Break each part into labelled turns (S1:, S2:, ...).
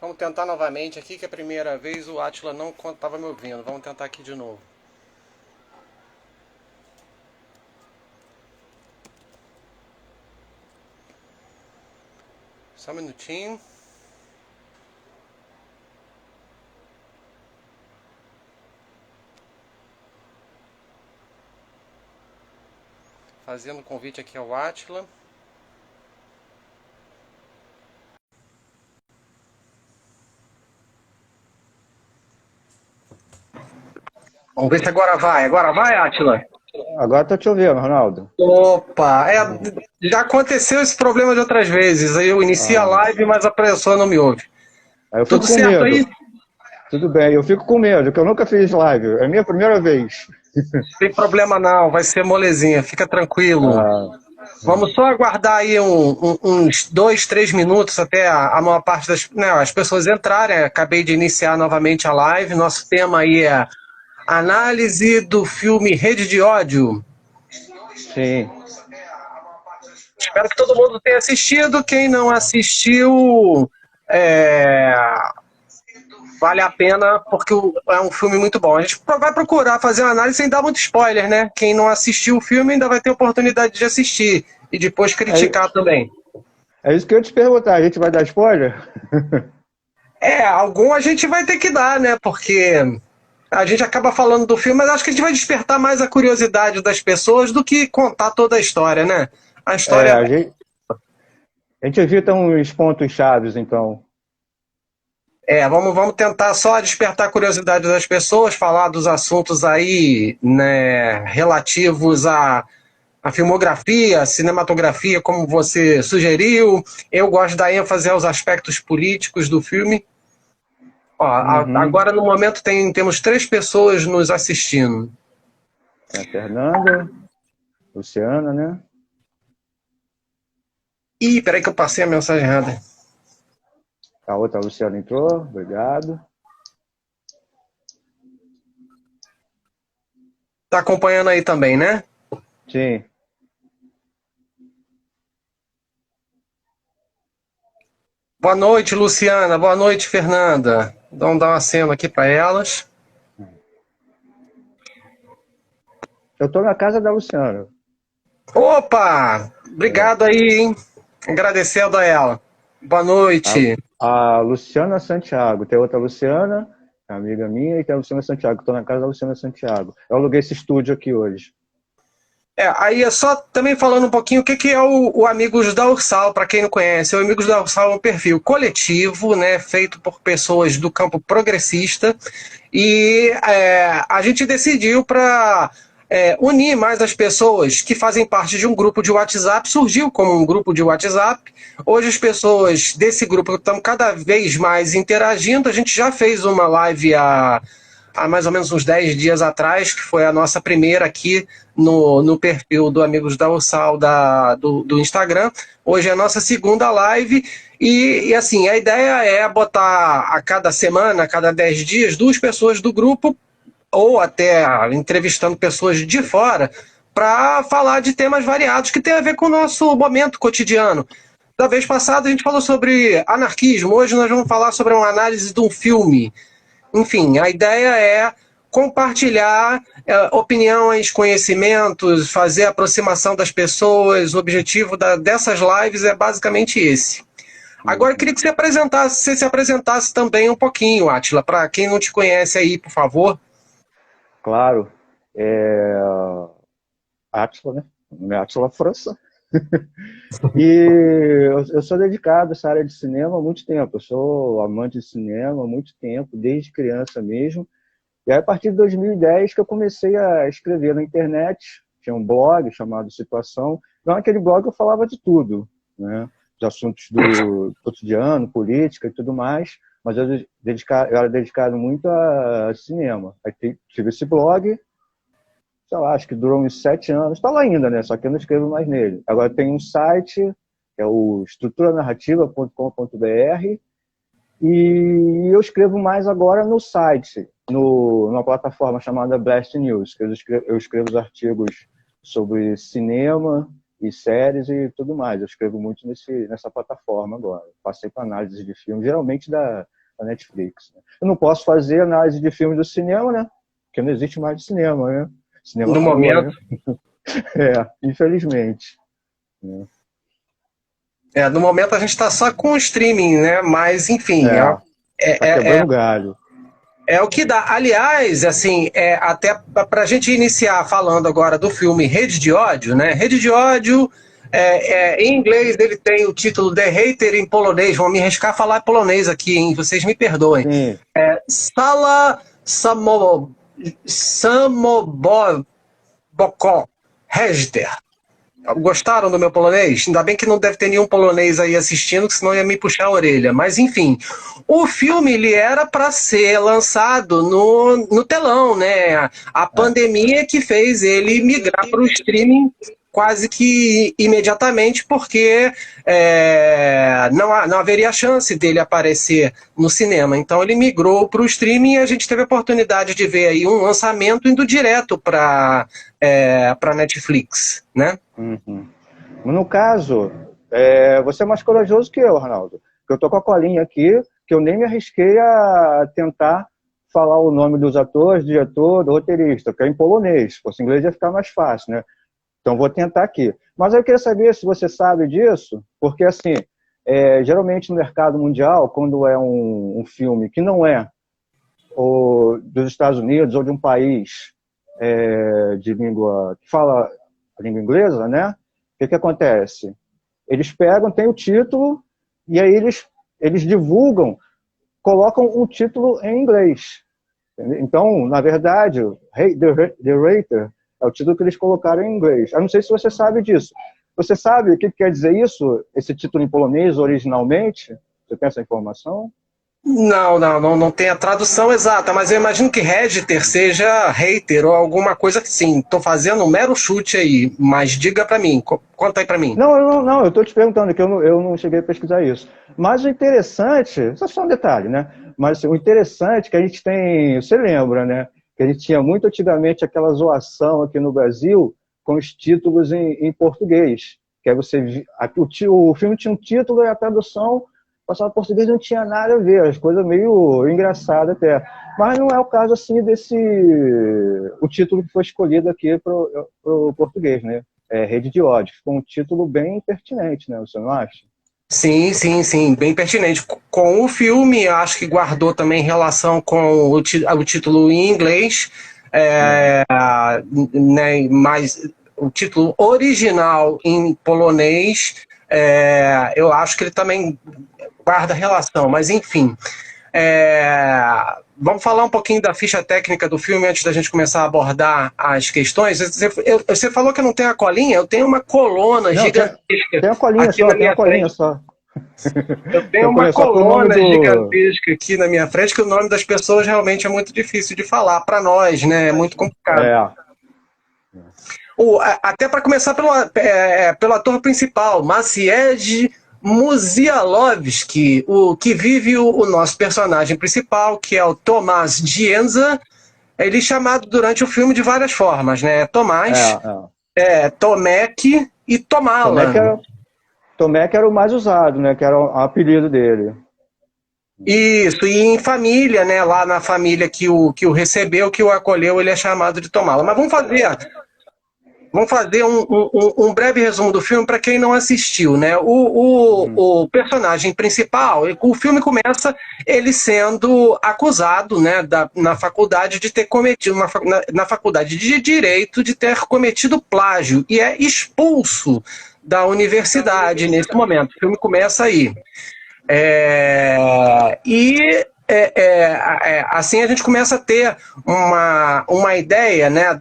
S1: Vamos tentar novamente aqui, que a primeira vez o Átila não estava me ouvindo. Vamos tentar aqui de novo. Só um minutinho. Fazendo convite aqui ao Átila. Vamos ver se agora vai. Agora vai, Átila?
S2: Agora estou te ouvindo, Ronaldo.
S1: Opa, já aconteceu esse problema de outras vezes. Aí eu inicio a
S2: Ah,
S1: live, mas a pessoa não me ouve.
S2: aí eu
S1: Tudo
S2: fico com
S1: certo aí?
S2: medo. Tudo bem, eu fico com medo, que eu nunca fiz live. É a minha primeira vez.
S1: Sem problema não, vai ser molezinha, fica tranquilo.
S2: Ah,
S1: Vamos só aguardar aí uns 2, 3 minutos até a maior parte as pessoas entrarem. Acabei de iniciar novamente a live. Nosso tema aí é análise do filme Rede de Ódio.
S2: sim.
S1: Espero que todo mundo tenha assistido. Quem não assistiu, é, vale a pena porque é um filme muito bom. A gente vai procurar fazer uma análise sem dar muito spoiler, né? Quem não assistiu o filme ainda vai ter oportunidade de assistir e depois
S2: É,
S1: criticar também.
S2: é isso que eu ia te perguntar. A gente vai dar spoiler?
S1: Algum a gente vai ter que dar, né? Porque a gente acaba falando do filme, mas acho que a gente vai despertar mais a curiosidade das pessoas do que contar toda a história, né? A
S2: É,
S1: história
S2: a gente evita uns pontos chaves, então.
S1: vamos tentar só despertar a curiosidade das pessoas, falar dos assuntos aí, né, relativos à filmografia, à cinematografia, como você sugeriu. Eu gosto da ênfase aos aspectos políticos do filme. Ó,
S2: Uhum.
S1: agora no momento temos 3 pessoas nos assistindo.
S2: Tem a Fernanda, Luciana, né?
S1: Ih, peraí que eu passei a mensagem errada.
S2: A outra Luciana entrou, obrigado.
S1: Tá acompanhando aí também, né?
S2: Sim.
S1: Boa noite, Luciana. Boa noite, Fernanda. Vamos dar uma cena aqui para elas.
S2: Eu estou na casa da Luciana.
S1: Opa! Obrigado aí, hein? Agradecendo a ela. Boa
S2: A,
S1: noite.
S2: a Luciana Santiago. Tem outra Luciana, amiga minha, e tem a Luciana Santiago. Estou na casa da Luciana Santiago. Eu aluguei esse estúdio aqui hoje.
S1: Aí é só também falando um pouquinho o que é o Amigos da Ursal, para quem não conhece. O Amigos da Ursal é um perfil coletivo, né, feito por pessoas do campo progressista, e a gente decidiu para unir mais as pessoas que fazem parte de um grupo de WhatsApp, surgiu como um grupo de WhatsApp. Hoje as pessoas desse grupo estão cada vez mais interagindo. A gente já fez uma live há mais ou menos uns 10 dias atrás, que foi a nossa primeira aqui no perfil do Amigos da Ursal do Instagram. Hoje é a nossa segunda live. E assim, a ideia é botar a cada semana, a cada 10 dias, 2 pessoas do grupo, ou até entrevistando pessoas de fora, para falar de temas variados que tem a ver com o nosso momento cotidiano. Da vez passada a gente falou sobre anarquismo, hoje nós vamos falar sobre uma análise de um filme. Enfim, a ideia é compartilhar opiniões, conhecimentos, fazer a aproximação das pessoas. O objetivo dessas lives é basicamente esse. Agora eu queria que você se apresentasse também um pouquinho, Átila, para quem não te conhece aí, por favor.
S2: Claro. É... Átila, né? O nome é Átila França. E eu sou dedicado a essa área de cinema há muito tempo. Eu sou amante de cinema há muito tempo, desde criança mesmo. E aí, a partir de 2010 que eu comecei a escrever na internet. Tinha um blog chamado Situação. Então, aquele blog eu falava de tudo, né? De assuntos do cotidiano, política e tudo mais. Mas eu era dedicado muito a cinema. Aí tive esse blog, sei lá, acho que durou uns 7 anos. Está lá ainda, né? Só que eu não escrevo mais nele. Agora tem um site, que é o estruturanarrativa.com.br, e eu escrevo mais agora no site, numa plataforma chamada Blast News, que eu escrevo os artigos sobre cinema e séries e tudo mais. Eu escrevo muito nessa plataforma agora. Passei para análise de filme, geralmente da Netflix. Eu não posso fazer análise de filmes do cinema, né? Porque não existe mais de cinema, né? Cinema
S1: No
S2: acabou,
S1: momento.
S2: né? Infelizmente. Né?
S1: No momento a gente está só com o streaming, né? Mas, enfim,
S2: Tá
S1: é,
S2: quebrando galho.
S1: é o que dá. Aliás, assim, até para a gente iniciar falando agora do filme Rede de Ódio, né? Rede de Ódio, em inglês ele tem o título The Hater, em polonês. Vou me arriscar a falar polonês aqui, hein? Vocês me perdoem.
S2: Sim.
S1: Sala Samoboko Hejter. Gostaram do meu polonês? Ainda bem que não deve ter nenhum polonês aí assistindo, senão ia me puxar a orelha. Mas enfim, o filme ele era para ser lançado no telão, né? A pandemia que fez ele migrar para o streaming quase que imediatamente, porque não haveria chance dele aparecer no cinema. Então ele migrou para o streaming e a gente teve a oportunidade de ver aí um lançamento indo direto para Netflix, né?
S2: Uhum. No caso, você é mais corajoso que eu, Ronaldo. Eu tô com a colinha aqui, que eu nem me arrisquei a tentar falar o nome dos atores, diretor, do roteirista, que é em polonês. Se fosse em inglês ia ficar mais fácil, né? Então vou tentar aqui. Mas eu queria saber se você sabe disso, porque assim, geralmente no mercado mundial, quando é um filme que não é dos Estados Unidos ou de um país de língua que fala a língua inglesa, né? O que acontece? Eles pegam, tem o título, e aí eles divulgam, colocam um título em inglês. Entendeu? Então, na verdade, The Rater é o título que eles colocaram em inglês. Eu não sei se você sabe disso. Você sabe o que quer dizer isso, esse título em polonês originalmente? Você tem essa informação?
S1: Não tem a tradução exata, mas eu imagino que Register seja hater ou alguma coisa assim. Estou fazendo um mero chute aí, mas diga para mim, conta aí para mim.
S2: Não, eu estou te perguntando, que eu não cheguei a pesquisar isso. Mas o interessante, isso é só um detalhe, né? Mas o interessante é que a gente tem, você lembra, né? Que a gente tinha muito antigamente aquela zoação aqui no Brasil com os títulos em português. Que aí o filme tinha um título e a tradução passava português não tinha nada a ver, as coisas meio engraçadas até. Mas não é o caso assim o título que foi escolhido aqui para o português, né? Rede de Ódio. Ficou um título bem pertinente, né? Você não acha?
S1: Sim, bem pertinente. Com o filme, acho que guardou também relação com o título em inglês, né, mas o título original em polonês, eu acho que ele também guarda relação, mas enfim. Vamos falar um pouquinho da ficha técnica do filme antes da gente começar a abordar as questões. Você falou que eu não tenho a colinha, eu tenho uma coluna gigantesca.
S2: Tem a colinha
S1: aqui
S2: só,
S1: na minha frente. Eu tenho uma coluna gigantesca aqui na minha frente, que o nome das pessoas realmente é muito difícil de falar para nós, né? É muito complicado. Até para começar pelo ator principal, Maciej Muzialowski, o que vive o nosso personagem principal, que é o Tomás Dienza. Ele é chamado durante o filme de várias formas, né? Tomás, Tomek e Tomala.
S2: Tomek era o mais usado, né? Que era o apelido dele.
S1: Isso, e em família, né? Lá na família que o recebeu, que o acolheu, ele é chamado de Tomala. Mas vamos fazer um breve resumo do filme para quem não assistiu, né? O personagem principal, o filme começa ele sendo acusado, né, na faculdade de ter cometido, na faculdade de Direito, de ter cometido plágio, e é expulso da universidade nesse momento. O filme começa aí. Assim a gente começa a ter uma ideia, né,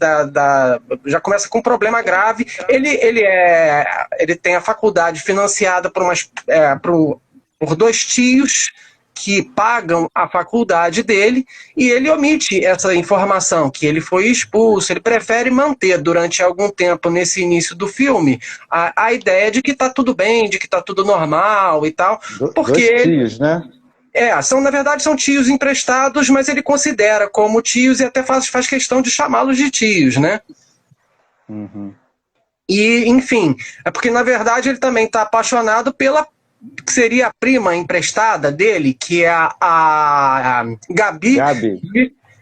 S1: já começa com um problema grave. Ele tem a faculdade financiada por dois tios que pagam a faculdade dele, e ele omite essa informação, que ele foi expulso. Ele prefere manter durante algum tempo, nesse início do filme, a ideia de que está tudo bem, de que está tudo normal e tal. Porque
S2: dois tios, né?
S1: Na verdade são tios emprestados, mas ele considera como tios e até faz questão de chamá-los de tios, né?
S2: Uhum.
S1: E, enfim, é porque na verdade ele também está apaixonado pela que seria a prima emprestada dele, que é a Gabi.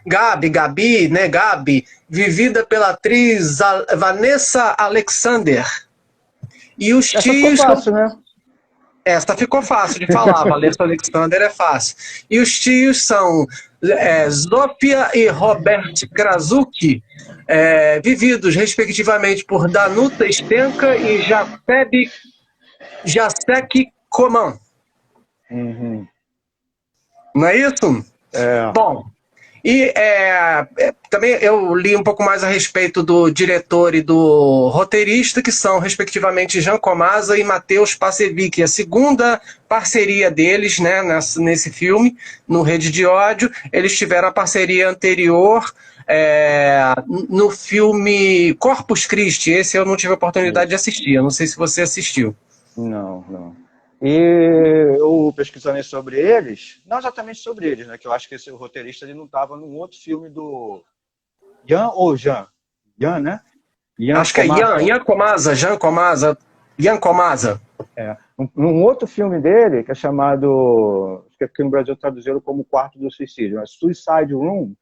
S1: Gabi, né? Gabi, vivida pela atriz Vanessa Alexander. E os
S2: Essa
S1: tios.
S2: ficou fácil, né?
S1: Essa ficou fácil de falar, Vanessa Alexander é fácil. E os tios são Zofia e Robert Krasuki, vividos respectivamente por Danuta Stenka e Jacek Koman.
S2: Uhum.
S1: Não é isso? Bom, e também eu li um pouco mais a respeito do diretor e do roteirista, que são, respectivamente, Jan Komasa e Mateusz Pasevic. A segunda parceria deles, né, nesse filme, no Rede de Ódio. Eles tiveram a parceria anterior no filme Corpus Christi. Esse eu não tive a oportunidade de assistir. Eu não sei se você assistiu.
S2: Não. E eu pesquisando sobre eles, não exatamente sobre eles, né? Que eu acho que esse roteirista ele não estava num outro filme do Jan ou Jan? Jan, né?
S1: Acho que é Jan Komasa.
S2: Um outro filme dele, que é chamado, acho que aqui no Brasil traduziram como Quarto do Suicídio, né? Suicide Room,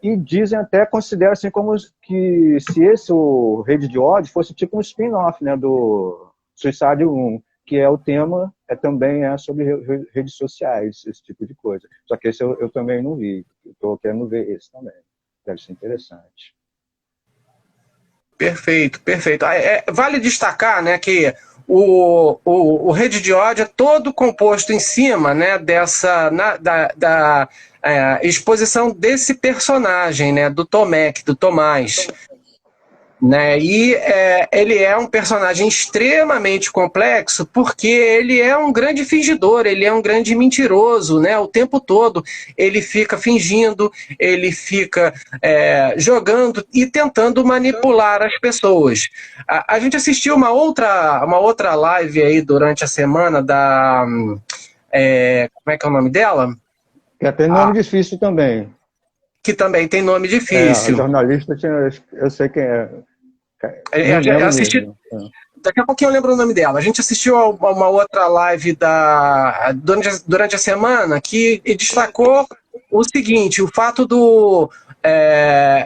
S2: e dizem até, consideram assim como que se esse o Rede de Ódio fosse tipo um spin-off, né, do Suicide Room, que é o tema, também sobre redes sociais, esse tipo de coisa. Só que esse eu também não vi. Estou querendo ver esse também. Deve ser interessante.
S1: Perfeito. Vale destacar, né, que o Rede de Ódio é todo composto em cima, né, da exposição desse personagem, né, do Tomek, do Tomás. Né? E ele é um personagem extremamente complexo porque ele é um grande fingidor, ele é um grande mentiroso, né? O tempo todo ele fica fingindo, ele fica jogando e tentando manipular as pessoas. A gente assistiu uma outra live aí durante a semana da... como é que é o nome dela?
S2: Que tem nome difícil também.
S1: Que também tem nome difícil.
S2: A jornalista, eu sei quem é.
S1: Eu assisti, daqui a pouquinho eu lembro o nome dela. A gente assistiu a uma outra live durante a semana que destacou o seguinte, o fato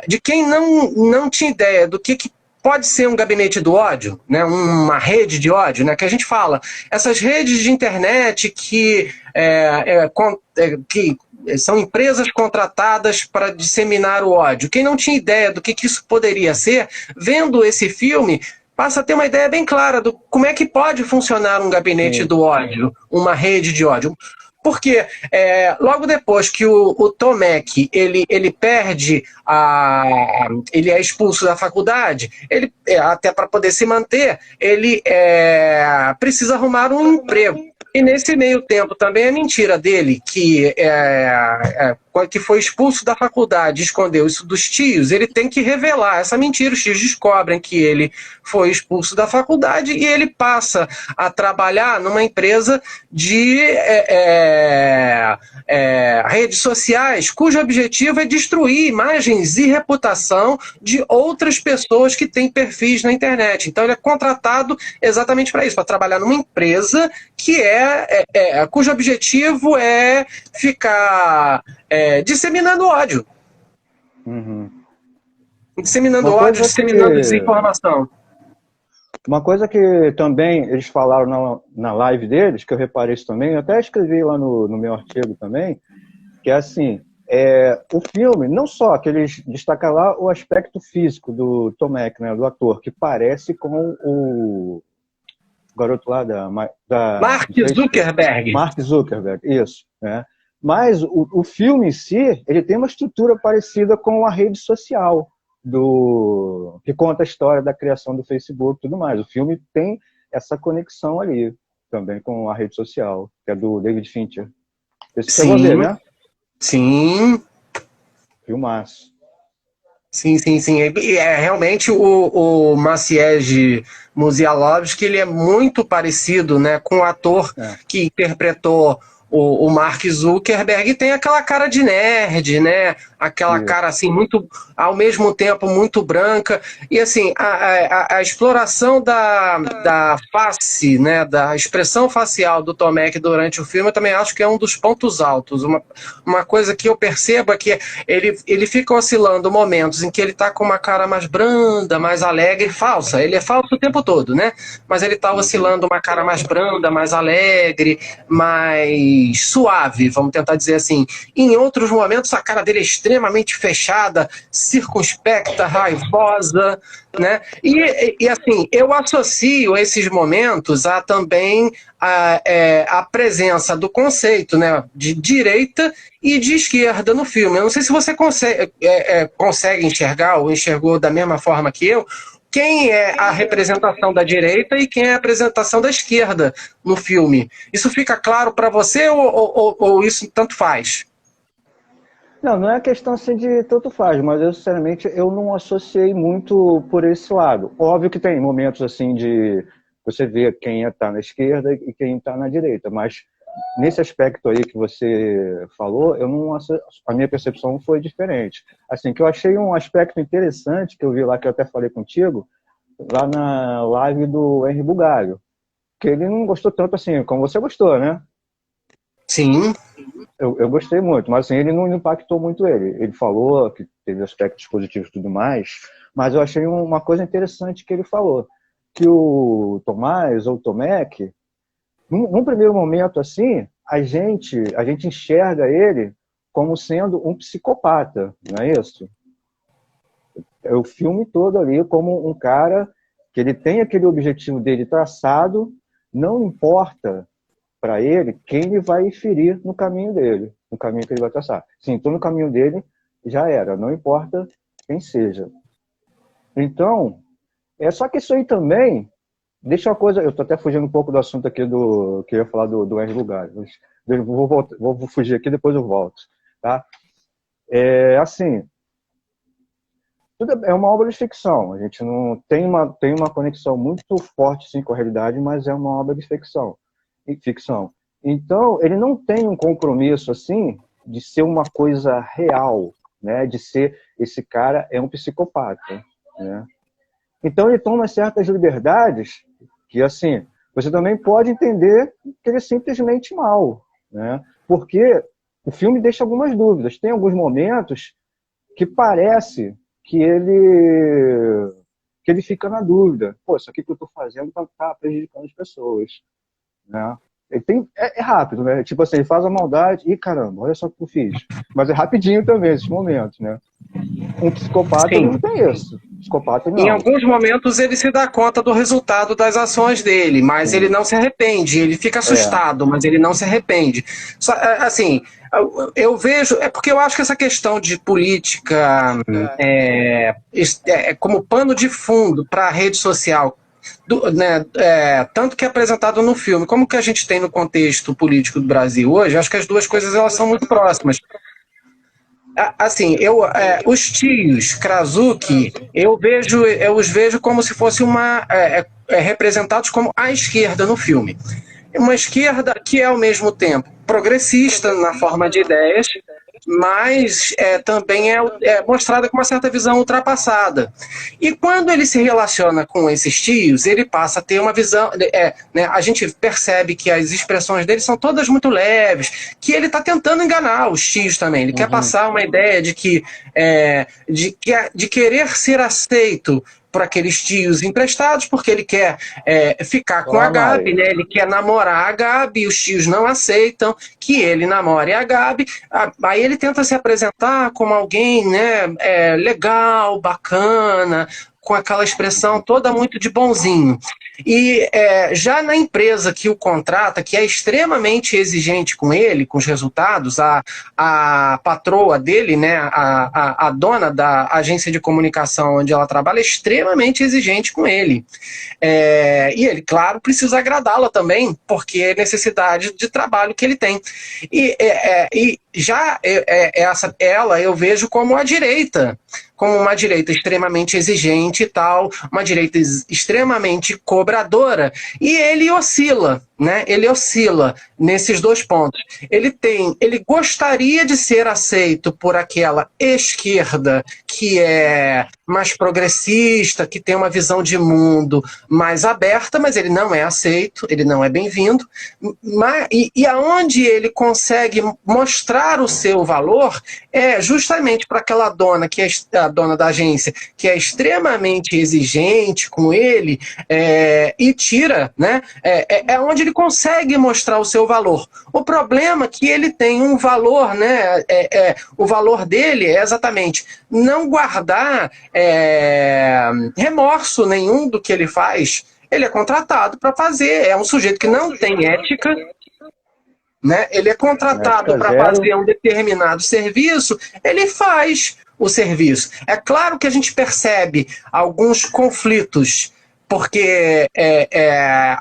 S1: de quem não tinha ideia do que pode ser um gabinete do ódio, né, uma rede de ódio, né, que a gente fala, essas redes de internet que são empresas contratadas para disseminar o ódio. Quem não tinha ideia do que isso poderia ser, vendo esse filme, passa a ter uma ideia bem clara do como é que pode funcionar um gabinete do ódio, uma rede de ódio. Porque logo depois que o Tomek ele perde ele é expulso da faculdade, ele até para poder se manter, ele precisa arrumar um emprego. E nesse meio tempo também a mentira dele, que foi expulso da faculdade, escondeu isso dos tios, ele tem que revelar essa mentira. Os tios descobrem que ele foi expulso da faculdade e ele passa a trabalhar numa empresa de redes sociais, cujo objetivo é destruir imagens e reputação de outras pessoas que têm perfis na internet. Então ele é contratado exatamente para isso, para trabalhar numa empresa que cujo objetivo é ficar disseminando ódio.
S2: Uhum.
S1: Disseminando ódio, disseminando desinformação.
S2: Uma coisa que também eles falaram na live deles, que eu reparei isso também, eu até escrevi lá no meu artigo também, que é assim, o filme, não só que eles destacam lá o aspecto físico do Tomek, né, do ator, que parece com o garoto lá da
S1: Mark Zuckerberg.
S2: Mark Zuckerberg, isso. Né? Mas o filme em si, ele tem uma estrutura parecida com a rede social, que conta a história da criação do Facebook e tudo mais. O filme tem essa conexão ali, também com a rede social, que é do David Fincher. Esse você vai ver, né?
S1: Sim.
S2: Filmaço.
S1: Sim. Realmente o Maciej Musialovski, ele é muito parecido, né, com o ator que interpretou o Mark Zuckerberg tem aquela cara de nerd, né? Aquela cara assim, muito, ao mesmo tempo, muito branca. E assim, a exploração da face, né? Da expressão facial do Tom Mac durante o filme, eu também acho que é um dos pontos altos. Uma coisa que eu percebo é que ele fica oscilando momentos em que ele tá com uma cara mais branda, mais alegre, falsa. Ele é falso o tempo todo, né? Mas ele tá oscilando uma cara mais branda, mais alegre, mais suave, vamos tentar dizer assim. Em outros momentos, a cara dele é extremamente fechada, circunspecta, raivosa, né? E assim, eu associo esses momentos a também a presença do conceito, né, de direita e de esquerda no filme. Eu não sei se você consegue enxergar ou enxergou da mesma forma que eu, quem é a representação da direita e quem é a representação da esquerda no filme. Isso fica claro para você ou isso tanto faz?
S2: Não, não é questão assim de tanto faz, mas eu, sinceramente, eu não associei muito por esse lado. Óbvio que tem momentos assim de você ver quem está na esquerda e quem está na direita, mas nesse aspecto aí que você falou, eu não a minha percepção foi diferente. Assim, que eu achei um aspecto interessante que eu vi lá, que eu até falei contigo, lá na live do Henry Bugalho, que ele não gostou tanto assim, como você gostou, né?
S1: Sim.
S2: Eu gostei muito, mas assim, ele não impactou muito ele. Ele falou que teve aspectos positivos e tudo mais, mas eu achei uma coisa interessante que ele falou, que o Tomás, ou Tomek, num primeiro momento assim, a gente enxerga ele como sendo um psicopata, não é isso? É o filme todo ali como um cara que ele tem aquele objetivo dele traçado, não importa para ele quem ele vai ferir no caminho dele, no caminho que ele vai traçar. Sim, então no caminho dele já era, não importa quem seja. Então, é só que isso aí também deixa uma coisa, eu estou até fugindo um pouco do assunto aqui do que eu ia falar do Henry Lugar. Vou fugir aqui, depois eu volto, tá? É assim, tudo é uma obra de ficção. A gente não tem uma conexão muito forte sim, com a realidade, mas é uma obra de ficção. Então, ele não tem um compromisso assim de ser uma coisa real, né? De ser esse cara é um psicopata, né? Então ele toma certas liberdades que assim você também pode entender que ele é simplesmente mal, né? Porque o filme deixa algumas dúvidas. Tem alguns momentos que parece que ele fica na dúvida. Pô, isso aqui que eu estou fazendo tá prejudicando as pessoas, né? É rápido, né? Tipo assim, ele faz a maldade e caramba, olha só o que eu fiz. Mas é rapidinho também esses momentos, né? Um psicopata ele
S1: Sim.
S2: não tem isso. Psicopata não.
S1: Em alguns momentos ele se dá conta do resultado das ações dele, mas
S2: Sim.
S1: ele não se arrepende. Ele fica assustado, mas ele não se arrepende. Só, assim, eu vejo. É porque eu acho que essa questão de política como pano de fundo para a rede social, né, tanto que é apresentado no filme, como que a gente tem no contexto político do Brasil hoje, acho que as duas coisas elas são muito próximas. Assim, os tios Krasuki, eu os vejo como se fosse representados como a esquerda no filme. Uma esquerda que é ao mesmo tempo progressista na forma de ideias, mas também é mostrada com uma certa visão ultrapassada. E quando ele se relaciona com esses tios, ele passa a ter uma visão. Né, a gente percebe que as expressões dele são todas muito leves, que ele está tentando enganar os tios também. Ele quer passar uma ideia de que de querer ser aceito por aqueles tios emprestados, porque ele quer ficar com a Gabi, né? Ele quer namorar a Gabi, os tios não aceitam que ele namore a Gabi. Aí ele tenta se apresentar como alguém, né, legal, bacana, com aquela expressão toda muito de bonzinho. E já na empresa que o contrata, que é extremamente exigente com ele, com os resultados, a patroa dele, né, a dona da agência de comunicação onde ela trabalha, é extremamente exigente com ele. E ele, claro, precisa agradá-la também, porque é necessidade de trabalho que ele tem. E já ela eu vejo como a direita como uma direita extremamente exigente e tal, uma direita extremamente cobradora, e ele oscila, né? Ele oscila nesses dois pontos. Ele gostaria de ser aceito por aquela esquerda que é mais progressista, que tem uma visão de mundo mais aberta, mas ele não é aceito, ele não é bem-vindo. E aonde ele consegue mostrar o seu valor é justamente para aquela dona, que é a dona da agência, que é extremamente exigente com ele, e tira, né? É onde ele consegue mostrar o seu valor. O problema é que ele tem um valor, né? O valor dele é exatamente não guardar remorso nenhum do que ele faz. Ele é contratado para fazer, é um sujeito que não tem ética, né? Ele é contratado para fazer um determinado serviço, ele faz o serviço. É claro que a gente percebe alguns conflitos, porque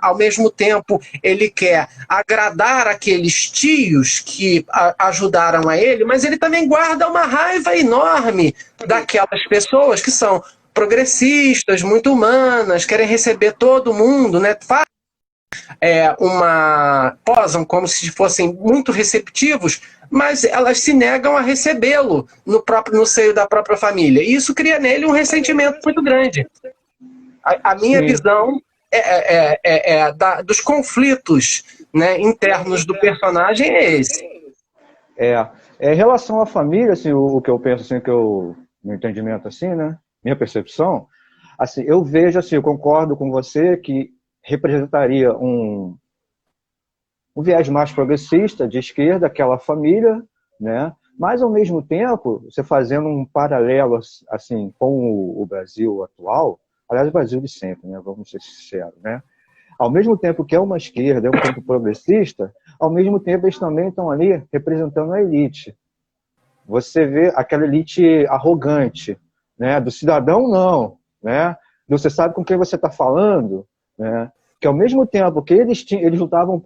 S1: ao mesmo tempo ele quer agradar aqueles tios que ajudaram a ele, mas ele também guarda uma raiva enorme daquelas pessoas que são progressistas, muito humanas, querem receber todo mundo, né? Posam como se fossem muito receptivos, mas elas se negam a recebê-lo no seio da própria família. E isso cria nele um ressentimento muito grande. A minha visão dos conflitos, né, internos do personagem é esse.
S2: Em relação à família, assim, o que eu penso, assim, meu entendimento, assim, né, minha percepção, assim, eu vejo, assim, eu concordo com você que representaria um viés mais progressista, de esquerda, aquela família, né? Mas, ao mesmo tempo, você fazendo um paralelo assim, com o Brasil atual, aliás, o Brasil de sempre, né? Vamos ser sinceros, né? Ao mesmo tempo que é uma esquerda, é um campo progressista, ao mesmo tempo eles também estão ali representando a elite. Você vê aquela elite arrogante, né? Do cidadão, não, né? Você sabe com quem você está falando, né? Que ao mesmo tempo que eles lutavam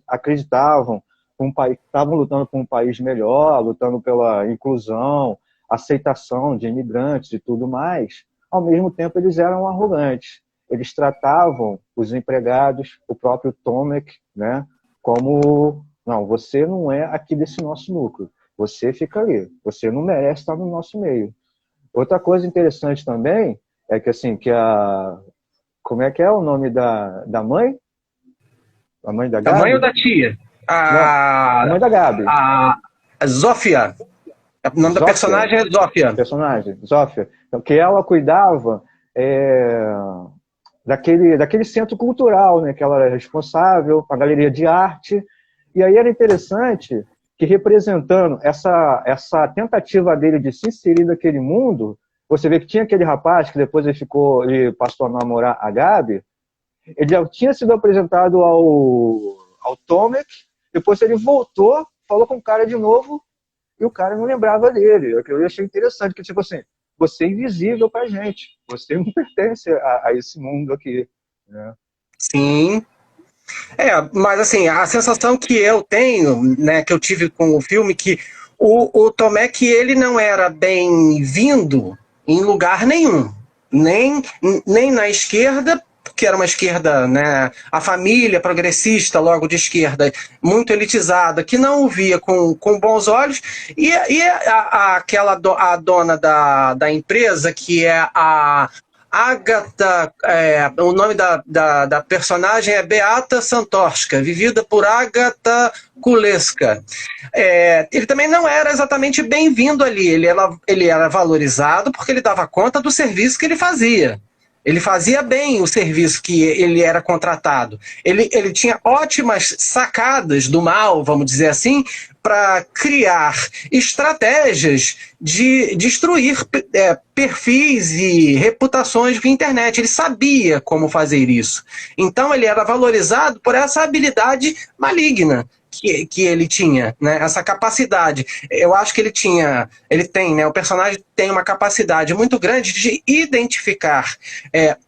S2: acreditavam estavam lutando por um país melhor, lutando pela inclusão, aceitação de imigrantes e tudo mais, ao mesmo tempo eles eram arrogantes. Eles tratavam os empregados, o próprio Tomek, né, como, não, você não é aqui desse nosso núcleo, você fica ali, você não merece estar no nosso meio. Outra coisa interessante também é que, assim, como é que é o nome da mãe? A mãe da Gabi?
S1: A mãe ou da tia?
S2: A mãe da Gabi.
S1: A Zófia. O nome da personagem é Zófia.
S2: Personagem, Zófia. Então, que ela cuidava daquele centro cultural, né? Que ela era responsável, a galeria de arte. E aí era interessante que, representando essa tentativa dele de se inserir naquele mundo, você vê que tinha aquele rapaz que depois ele passou a namorar a Gabi, ele já tinha sido apresentado ao Tomek, depois ele voltou, falou com o cara de novo, e o cara não lembrava dele. Eu achei interessante, que tipo assim, você é invisível pra gente, você não pertence a esse mundo aqui, né?
S1: Sim. Mas assim, a sensação que eu tenho, né, que eu tive com o filme, que o Tomek, ele não era bem-vindo em lugar nenhum, nem na esquerda, que era uma esquerda, né, a família progressista, logo de esquerda, muito elitizada, que não o via com bons olhos, e a dona da empresa, que é a Agatha, o nome da personagem é Beata Santorska, vivida por Agatha Kuleska. Ele também não era exatamente bem-vindo ali, ele era valorizado porque ele dava conta do serviço que ele fazia. Ele fazia bem o serviço que ele era contratado. Ele tinha ótimas sacadas do mal, vamos dizer assim, para criar estratégias de destruir perfis e reputações via internet. Ele sabia como fazer isso. Então ele era valorizado por essa habilidade maligna que ele tinha, né? Essa capacidade. Eu acho que ele tem, né? O personagem tem uma capacidade muito grande de identificar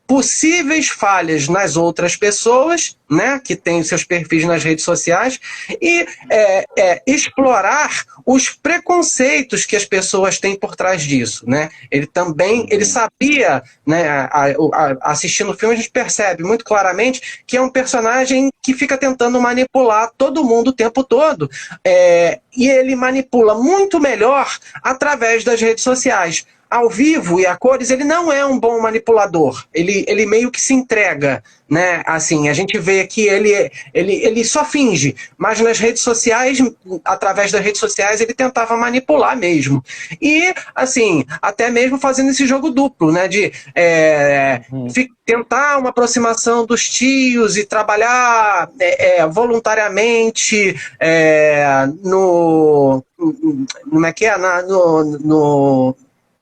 S1: possíveis falhas nas outras pessoas, né, que têm seus perfis nas redes sociais, e explorar os preconceitos que as pessoas têm por trás disso, né? Ele sabia, né, assistindo o filme a gente percebe muito claramente que é um personagem que fica tentando manipular todo mundo o tempo todo, e ele manipula muito melhor através das redes sociais. Ao vivo e a cores, ele não é um bom manipulador. Ele meio que se entrega, né? Assim, a gente vê que ele só finge, mas nas redes sociais, através das redes sociais, ele tentava manipular mesmo. E, assim, até mesmo fazendo esse jogo duplo, né? De tentar uma aproximação dos tios e trabalhar voluntariamente como é que é?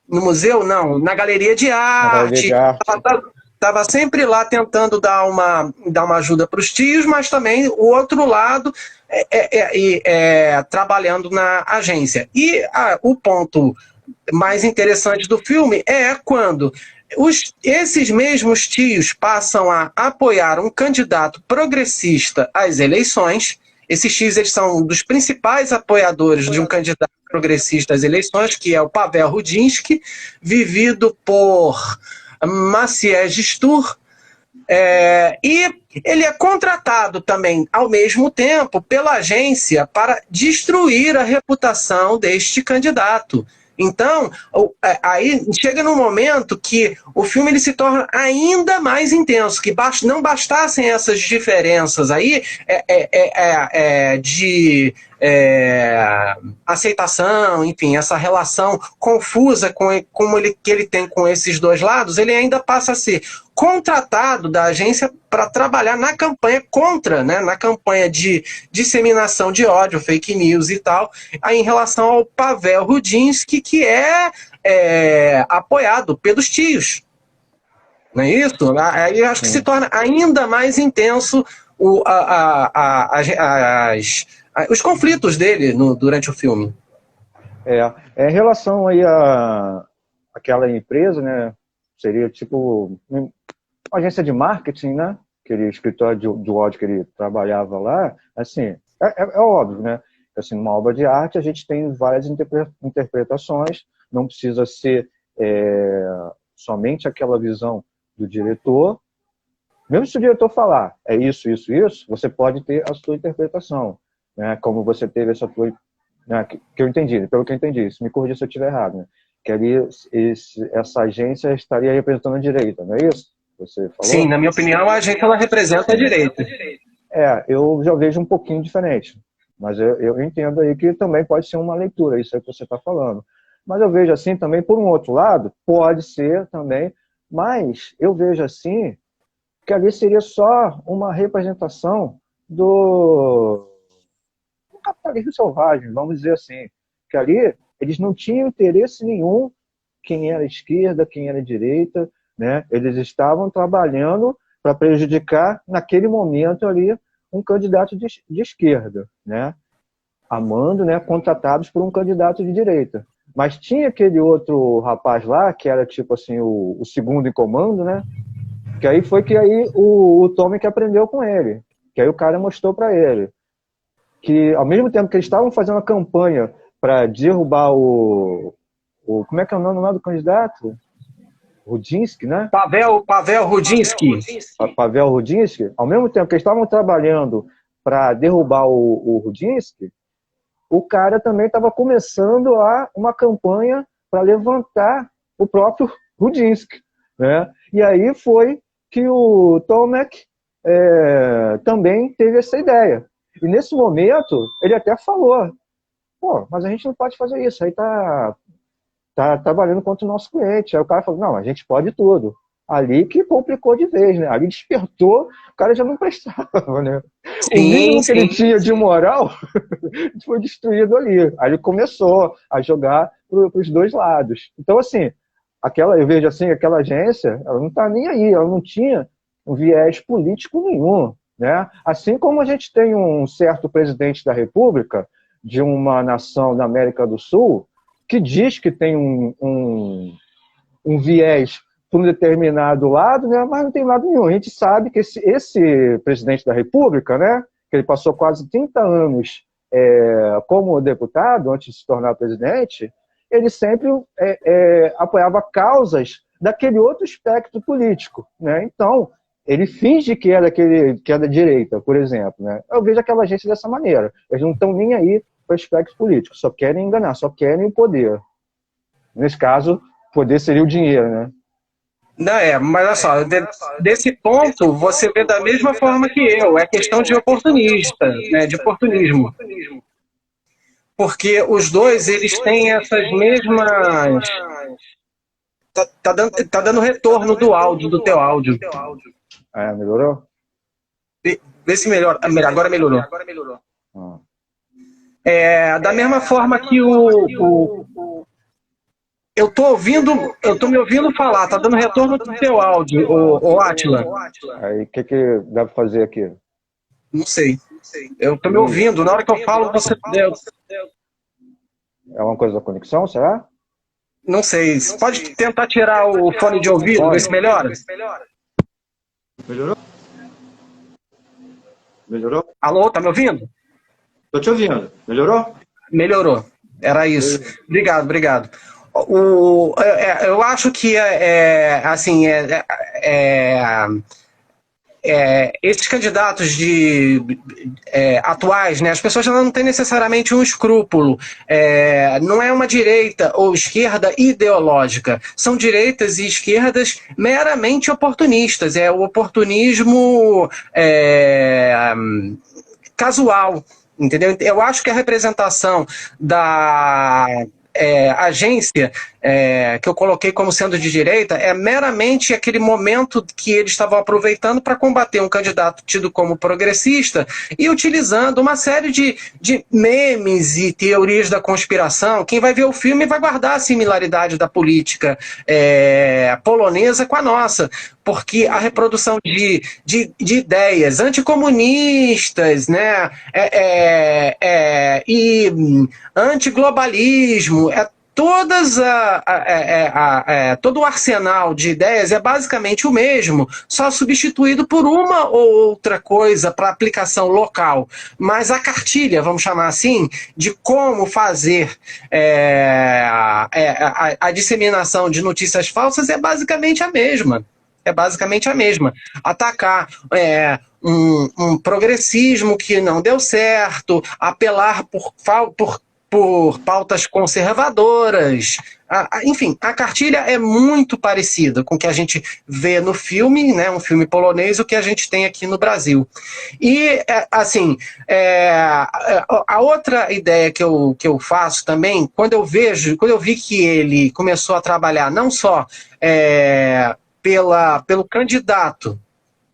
S1: No museu, não, na galeria de arte. Estava sempre lá tentando dar uma ajuda para os tios, mas também o outro lado trabalhando na agência. E o ponto mais interessante do filme é quando esses mesmos tios passam a apoiar um candidato progressista às eleições. Esses tios eles são dos principais apoiadores de um candidato progressista às eleições, que é o Pavel Rudinsky, vivido por Maciej Stur, e ele é contratado também, ao mesmo tempo, pela agência para destruir a reputação deste candidato. Então, aí chega num momento que o filme ele se torna ainda mais intenso, que não bastassem essas diferenças aí de aceitação, enfim, essa relação confusa que ele tem com esses dois lados, ele ainda passa a ser contratado da agência para trabalhar na campanha contra, né, na campanha de disseminação de ódio, fake news e tal, aí em relação ao Pavel Rudinsky, que é apoiado pelos tios. Não é isso? Aí eu acho que se torna ainda mais intenso os conflitos dele durante o filme.
S2: Em relação aí àquela empresa, né, seria tipo uma agência de marketing, né, aquele escritório de ódio que ele trabalhava lá, assim, é óbvio, né, assim, numa obra de arte a gente tem várias interpretações, não precisa ser somente aquela visão do diretor. Mesmo se o diretor falar é isso, isso, isso, você pode ter a sua interpretação, né? Como você teve essa tua, né? Que eu entendi, pelo que eu entendi, se me corrija se eu estiver errado, né? Que ali essa agência estaria representando a direita, não é isso? Você falou?
S1: Sim, na minha opinião, a agência ela representa a direita.
S2: Eu já vejo um pouquinho diferente, mas eu entendo aí que também pode ser uma leitura, isso é o que você está falando. Mas eu vejo assim também, por um outro lado, pode ser também, mas eu vejo assim que ali seria só uma representação do capitalismo selvagem, vamos dizer assim. Que ali eles não tinham interesse nenhum quem era esquerda, quem era direita, né? Eles estavam trabalhando para prejudicar, naquele momento ali, um candidato de esquerda, né? Amando, né, contratados por um candidato de direita. Mas tinha aquele outro rapaz lá, que era tipo assim, o segundo em comando, né? Que aí foi que aí o Tommy que aprendeu com ele. Que aí o cara mostrou para ele que, ao mesmo tempo que eles estavam fazendo a campanha para derrubar como é que é o nome lá do candidato? Rudinsky, né?
S1: Pavel Rudinsky.
S2: Pavel Rudinsky. Ao mesmo tempo que eles estavam trabalhando para derrubar o Rudinsky, o cara também estava começando uma campanha para levantar o próprio Rudinsky, né? E aí foi que o Tomek também teve essa ideia. E nesse momento, ele até falou, mas a gente não pode fazer isso, aí tá trabalhando contra o nosso cliente. Aí o cara falou, não, a gente pode tudo. Ali que complicou de vez, né? Ali despertou, o cara já não prestava, né? O mínimo que ele tinha de moral foi destruído ali. Aí ele começou a jogar para os dois lados. Então, assim, eu vejo assim, aquela agência, ela não está nem aí, ela não tinha um viés político nenhum, né? Assim como a gente tem um certo presidente da República de uma nação da América do Sul que diz que tem um viés por um determinado lado, né, mas não tem lado nenhum. A gente sabe que esse presidente da República, né, que ele passou quase 30 anos como deputado, antes de se tornar presidente, ele sempre apoiava causas daquele outro espectro político, né? Então, ele finge que é da direita, por exemplo, né? Eu vejo aquela gente dessa maneira. Eles não estão nem aí para o espectro político, só querem enganar, só querem o poder. Nesse caso, o poder seria o dinheiro, né?
S1: Não mas olha só, desse ponto você vê da mesma forma que eu, é questão de oportunista, né, de oportunismo. Porque os dois, eles têm essas mesmas... Tá dando retorno do áudio, do teu áudio.
S2: Melhorou?
S1: Vê se melhora. Agora melhorou. Da mesma forma que eu tô me ouvindo falar, tá dando retorno do teu áudio, o Átila.
S2: Aí, o que dá pra fazer aqui?
S1: Não sei. Eu tô me ouvindo, na hora que eu falo, você...
S2: É uma coisa da conexão, será?
S1: Não sei. Você pode tentar tirar o fone de ouvido, ver se melhora?
S2: Melhorou? Melhorou?
S1: Alô, tá me ouvindo?
S2: Tô te ouvindo. Melhorou?
S1: Melhorou. Era isso. Obrigado. Eu acho que esses candidatos atuais, né, as pessoas não têm necessariamente um escrúpulo. Não é uma direita ou esquerda ideológica. São direitas e esquerdas meramente oportunistas. É o oportunismo casual. Entendeu? Eu acho que a representação da agência que eu coloquei como sendo de direita é meramente aquele momento que eles estavam aproveitando para combater um candidato tido como progressista e utilizando uma série de memes e teorias da conspiração. Quem vai ver o filme vai guardar a similaridade da política polonesa com a nossa, porque a reprodução de ideias anticomunistas, né, e antiglobalismo, todo o arsenal de ideias é basicamente o mesmo, só substituído por uma ou outra coisa para aplicação local. Mas a cartilha, vamos chamar assim, de como fazer a disseminação de notícias falsas é basicamente a mesma. Atacar um progressismo que não deu certo, apelar por pautas conservadoras. Enfim, a cartilha é muito parecida com o que a gente vê no filme, né, um filme polonês, o que a gente tem aqui no Brasil. E, a outra ideia que eu faço também, quando eu vi que ele começou a trabalhar não só pelo candidato,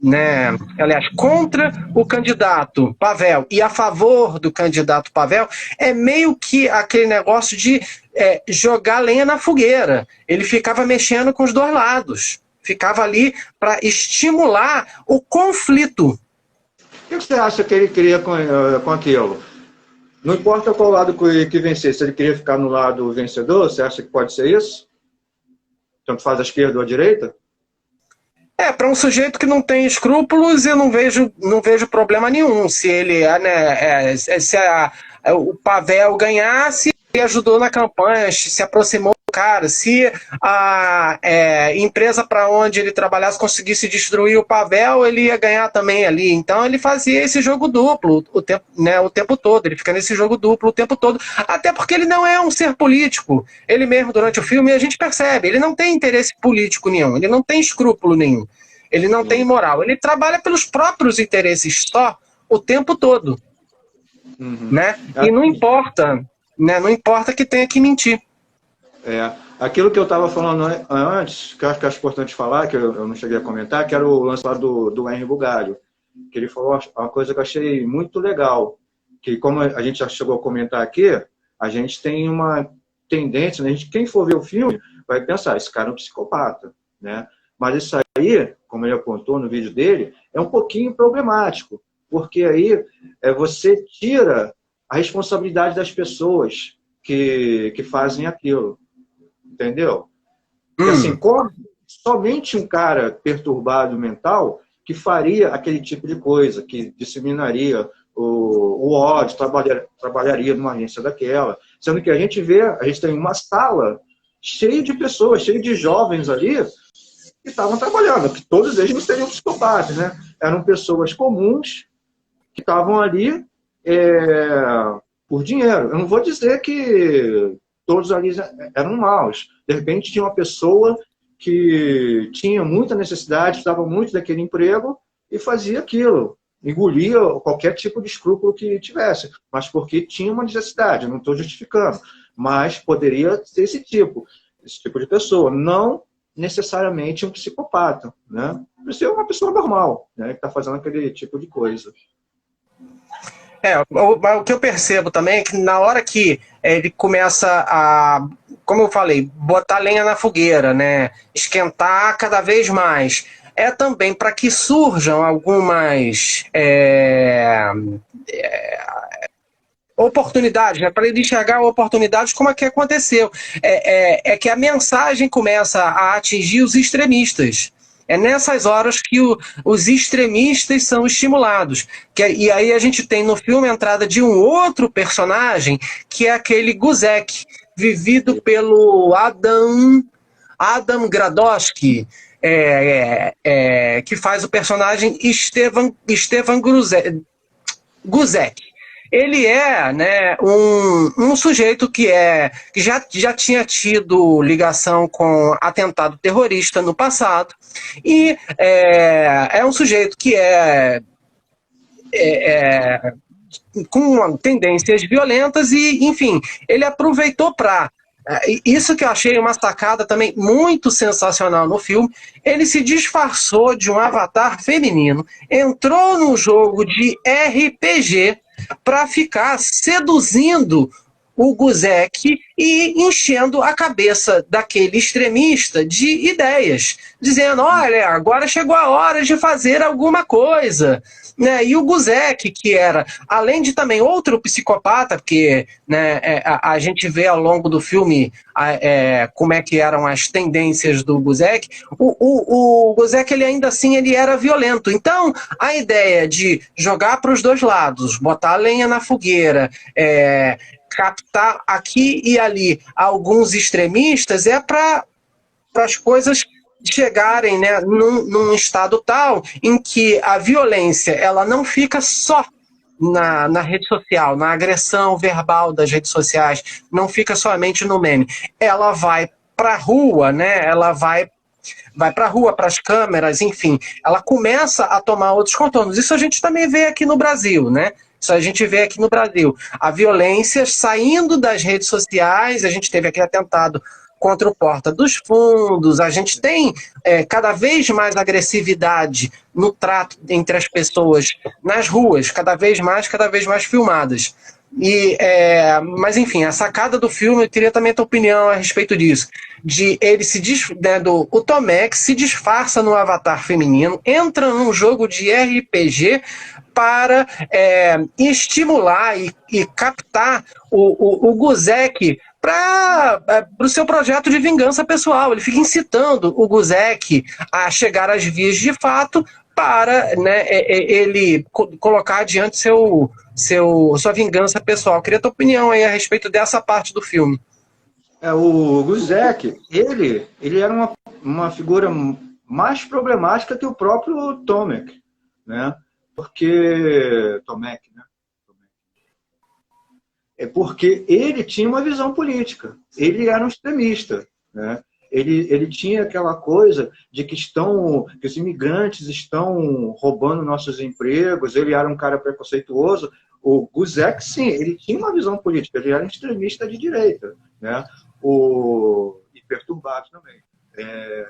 S1: né, aliás, contra o candidato Pavel e a favor do candidato Pavel, é meio que aquele negócio de jogar lenha na fogueira. Ele ficava mexendo com os dois lados, ficava ali para estimular o conflito.
S2: O que você acha que ele queria com aquilo? Não importa qual lado que vencer, se ele queria ficar no lado vencedor, você acha que pode ser isso? Tanto faz a esquerda ou a direita?
S1: Para um sujeito que não tem escrúpulos, eu não vejo problema nenhum. Se ele, o Pavel ganhasse, ele ajudou na campanha, se aproximou do cara. Se a empresa para onde ele trabalhasse conseguisse destruir o Pavel, ele ia ganhar também ali. Então ele fazia esse jogo duplo o tempo todo. Ele fica nesse jogo duplo o tempo todo. Até porque ele não é um ser político. Ele mesmo, durante o filme, a gente percebe, ele não tem interesse político nenhum, ele não tem escrúpulo nenhum, ele não tem moral. Ele trabalha pelos próprios interesses só o tempo todo. Né? E não importa, né? Não importa que tenha que mentir.
S2: Aquilo que eu estava falando antes, que eu acho importante falar, que eu não cheguei a comentar, que era o lance lá do Henry Bugalho, que ele falou uma coisa que eu achei muito legal, que como a gente já chegou a comentar aqui, a gente tem uma tendência, né? Quem for ver o filme vai pensar, esse cara é um psicopata, né? Mas isso aí, como ele apontou no vídeo dele, é um pouquinho problemático, porque aí você tira a responsabilidade das pessoas que fazem aquilo. Entendeu? Porque, assim,
S3: somente um cara perturbado mental que faria aquele tipo de coisa, que disseminaria o ódio, trabalharia numa agência daquela. Sendo que a gente tem uma sala cheia de pessoas, cheia de jovens ali que estavam trabalhando, que todos eles não seriam psicopatas, né? Eram pessoas comuns que estavam ali por dinheiro. Eu não vou dizer que todos ali eram maus. De repente tinha uma pessoa que tinha muita necessidade, precisava muito daquele emprego e fazia aquilo. Engolia qualquer tipo de escrúpulo que tivesse, mas porque tinha uma necessidade, eu não estou justificando. Mas poderia ser esse tipo de pessoa, não necessariamente um psicopata, né? Pode ser uma pessoa normal, né, que está fazendo aquele tipo de coisa.
S1: O que eu percebo também é que na hora que ele começa a, como eu falei, botar lenha na fogueira, né, esquentar cada vez mais, é também para que surjam algumas oportunidades, né, para ele enxergar oportunidades como é que aconteceu. É que a mensagem começa a atingir os extremistas. É nessas horas que os extremistas são estimulados. E aí a gente tem no filme a entrada de um outro personagem, que é aquele Guzek, vivido pelo Adam Gradowski, que faz o personagem Stevan Guzek. Ele é, né, um sujeito que já tinha tido ligação com atentado terrorista no passado e é um sujeito que com tendências violentas e, enfim, ele aproveitou para... Isso que eu achei uma sacada também muito sensacional no filme. Ele se disfarçou de um avatar feminino, entrou num jogo de RPG para ficar seduzindo o Guzek e enchendo a cabeça daquele extremista de ideias, dizendo, olha, agora chegou a hora de fazer alguma coisa. Né? E o Guzek, que era, além de também outro psicopata, porque, né, a gente vê ao longo do filme como é que eram as tendências do Guzek, o Guzek, ele ainda assim, ele era violento. Então, a ideia de jogar para os dois lados, botar a lenha na fogueira, captar aqui e ali alguns extremistas, é para as coisas chegarem, né, num estado tal em que a violência ela não fica só na rede social, na agressão verbal das redes sociais, não fica somente no meme. Ela vai para a rua, né? Ela vai para a rua, para as câmeras, enfim. Ela começa a tomar outros contornos. Isso a gente também vê aqui no Brasil, né? Isso a gente vê aqui no Brasil. A violência saindo das redes sociais, a gente teve aqui atentado contra o Porta dos Fundos, a gente tem cada vez mais agressividade no trato entre as pessoas nas ruas, cada vez mais filmadas. Mas enfim, a sacada do filme, eu queria também a tua opinião a respeito disso, de ele o Tomek se disfarça no avatar feminino, entra num jogo de RPG para estimular e captar o Guzek para o seu projeto de vingança pessoal. Ele fica incitando o Guzek a chegar às vias de fato para, né, ele colocar adiante sua vingança pessoal. Queria a tua opinião aí a respeito dessa parte do filme.
S3: O Guzek, ele era uma figura mais problemática que o próprio Tomek, né? Tomek, né? Porque ele tinha uma visão política. Ele era um extremista, né? Ele tinha aquela coisa de que os imigrantes estão roubando nossos empregos. Ele era um cara preconceituoso. O Guzek, sim, ele tinha uma visão política. Ele era um extremista de direita, né? E perturbado também.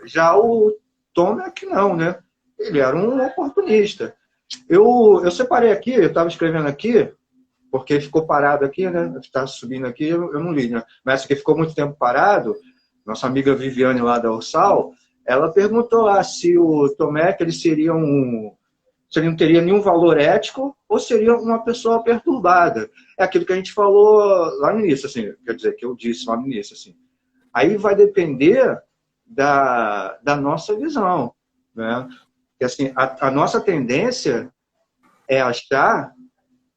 S3: Já o Tomek, não, né? Ele era um oportunista. Eu separei aqui, eu estava escrevendo aqui, porque ficou parado aqui, né? Está subindo aqui, eu não li, né? Mas que ficou muito tempo parado, nossa amiga Viviane lá da Ursal, ela perguntou lá se o Tomek ele se ele não teria nenhum valor ético ou seria uma pessoa perturbada. É aquilo que a gente falou lá no início, assim, quer dizer, que eu disse lá no início, assim. Aí vai depender da nossa visão, né? E, assim, a nossa tendência é achar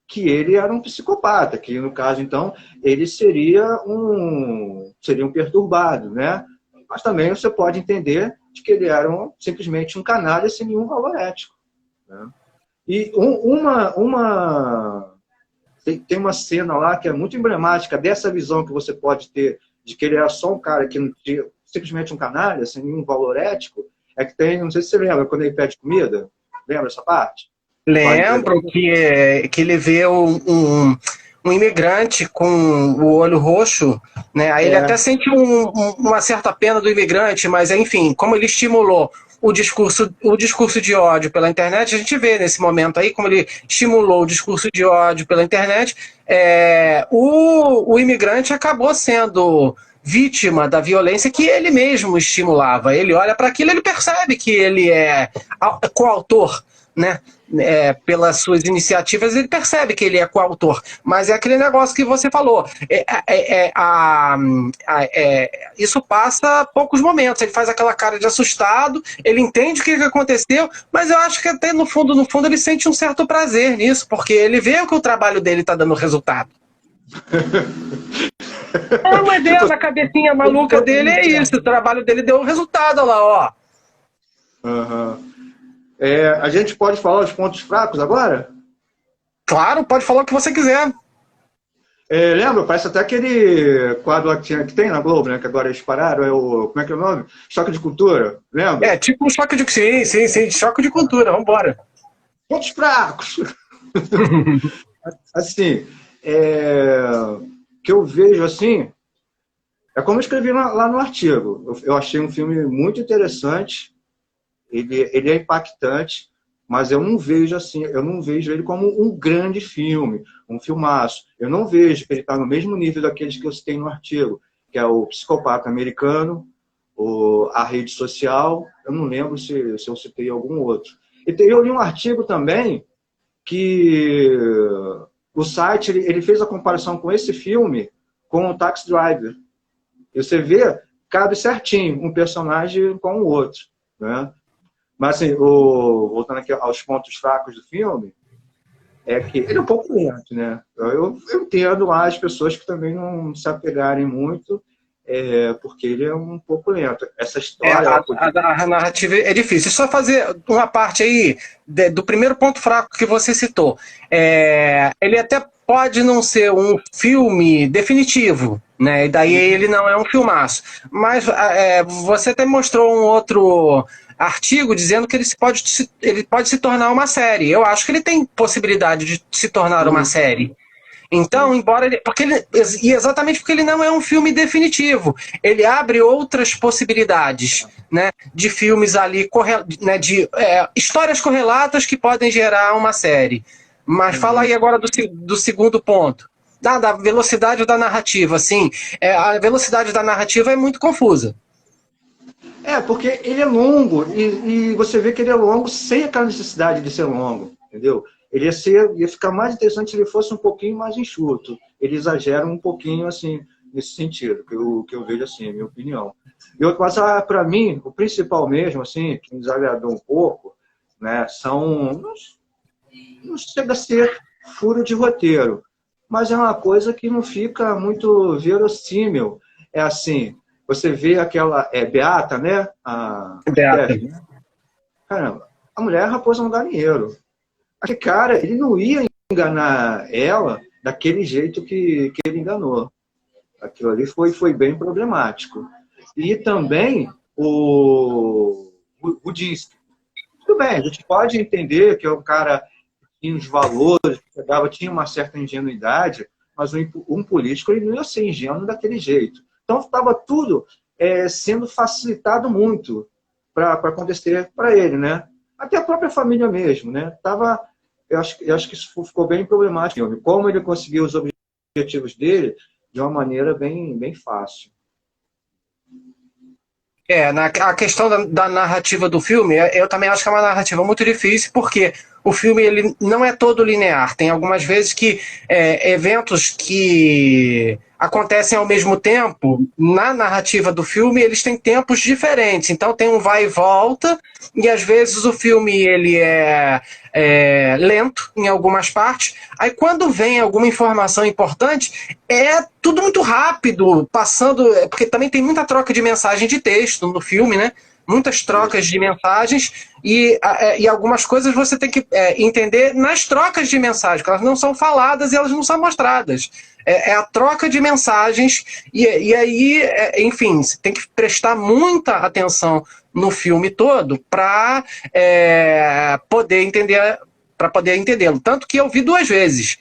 S3: que ele era um psicopata, que no caso, então, ele seria um perturbado, né? Mas também você pode entender de que ele era simplesmente um canalha sem nenhum valor ético, né? E tem uma cena lá que é muito emblemática dessa visão que você pode ter de que ele era só um cara que não tinha, simplesmente um canalha sem nenhum valor ético, é que tem, não sei se você lembra, quando ele pede comida, lembra essa parte?
S1: Lembro que ele vê um imigrante com o olho roxo, né? Aí ele até sente uma certa pena do imigrante, mas enfim, como ele estimulou o discurso de ódio pela internet, a gente vê nesse momento aí como ele estimulou o discurso de ódio pela internet, o imigrante acabou sendo vítima da violência que ele mesmo estimulava. Ele olha para aquilo, ele percebe que ele é coautor, né? Pelas suas iniciativas, ele percebe que ele é coautor, mas é aquele negócio que você falou, isso passa poucos momentos, ele faz aquela cara de assustado, ele entende o que aconteceu, mas eu acho que até no fundo ele sente um certo prazer nisso, porque ele vê que o trabalho dele está dando resultado. Mas Deus, a cabecinha maluca dele é isso, o trabalho dele deu resultado, olha lá, ó.
S3: Uhum. A gente pode falar os pontos fracos agora?
S1: Claro, pode falar o que você quiser.
S3: Lembra? Parece até aquele quadro que tem na Globo, né? Que agora eles pararam, como é que é o nome? Choque de cultura, lembra?
S1: Tipo um choque de... Sim, choque de cultura, vambora.
S3: Pontos fracos! Assim, que eu vejo assim, é como eu escrevi lá no artigo. Eu achei um filme muito interessante, ele é impactante, mas eu não vejo ele como um grande filme, um filmaço. Eu não vejo que ele está no mesmo nível daqueles que eu citei no artigo, que é o Psicopata Americano, a Rede Social, eu não lembro se eu citei algum outro. E eu li um artigo também que o site ele fez a comparação com esse filme com o Taxi Driver. E você vê, cabe certinho um personagem com o outro, né? Mas, assim, voltando aqui aos pontos fracos do filme, é que ele é um pouco lento, né? Eu entendo lá as pessoas que também não se apegarem muito, porque ele é um pouco lento. Essa história...
S1: A narrativa é difícil. Só fazer uma parte aí do primeiro ponto fraco que você citou. Ele até pode não ser um filme definitivo, né? E daí ele não é um filmaço. Mas você até mostrou um outro artigo dizendo que ele pode se tornar uma série. Eu acho que ele tem possibilidade de se tornar uma série. Então, exatamente porque ele não é um filme definitivo, ele abre outras possibilidades, né, de filmes ali, né, de histórias correlatas que podem gerar uma série. Mas fala aí agora do segundo ponto, da velocidade da narrativa. Assim, a velocidade da narrativa é muito confusa.
S3: Porque ele é longo, e você vê que ele é longo sem aquela necessidade de ser longo, entendeu? Ele ia ficar mais interessante se ele fosse um pouquinho mais enxuto. Ele exagera um pouquinho, assim, nesse sentido, que eu vejo assim, a minha opinião. Mas, para mim, o principal mesmo, assim, que me desagradou um pouco, né, não chega a ser furo de roteiro, mas é uma coisa que não fica muito verossímil. É assim, você vê aquela Beata, né?
S1: Beata.
S3: Né? Caramba, a mulher é raposa no galinheiro. Aquele cara, ele não ia enganar ela daquele jeito que ele enganou. Aquilo ali foi bem problemático. E também o Disney. Tudo bem, a gente pode entender que o cara tinha os valores, tinha uma certa ingenuidade, mas um político ele não ia ser ingênuo daquele jeito. Então, estava tudo sendo facilitado muito para acontecer para ele, né? Até a própria família mesmo, né? Eu acho que isso ficou bem problemático. Como ele conseguiu os objetivos dele de uma maneira bem, bem fácil.
S1: A questão da narrativa do filme, eu também acho que é uma narrativa muito difícil, porque o filme ele não é todo linear. Tem algumas vezes que eventos que acontecem ao mesmo tempo, na narrativa do filme, eles têm tempos diferentes. Então tem um vai e volta, e às vezes o filme ele é lento em algumas partes. Aí quando vem alguma informação importante, é tudo muito rápido, passando... Porque também tem muita troca de mensagem de texto no filme, né? Muitas trocas de mensagens e algumas coisas você tem que entender nas trocas de mensagens, que elas não são faladas e elas não são mostradas. É a troca de mensagens e aí, enfim, você tem que prestar muita atenção no filme todo para poder entendê-lo. Tanto que eu vi 2 vezes.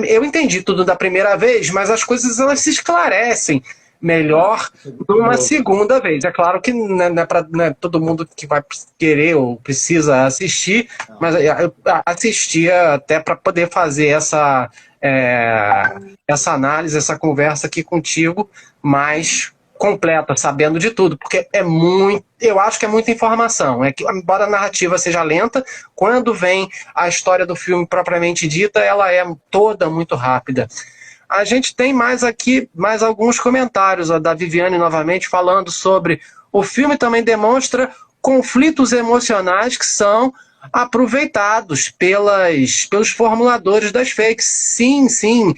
S1: Eu entendi tudo da primeira vez, mas as coisas elas se esclarecem melhor numa segunda vez. É claro que não é todo mundo que vai querer ou precisa assistir, mas eu assistia até para poder fazer essa análise, essa conversa aqui contigo mais completa, sabendo de tudo, porque eu acho que é muita informação. É que, embora a narrativa seja lenta, quando vem a história do filme propriamente dita, ela é toda muito rápida. A gente tem mais alguns comentários, da Viviane novamente, falando sobre o filme também demonstra conflitos emocionais que são aproveitados pelos formuladores das fakes. Sim.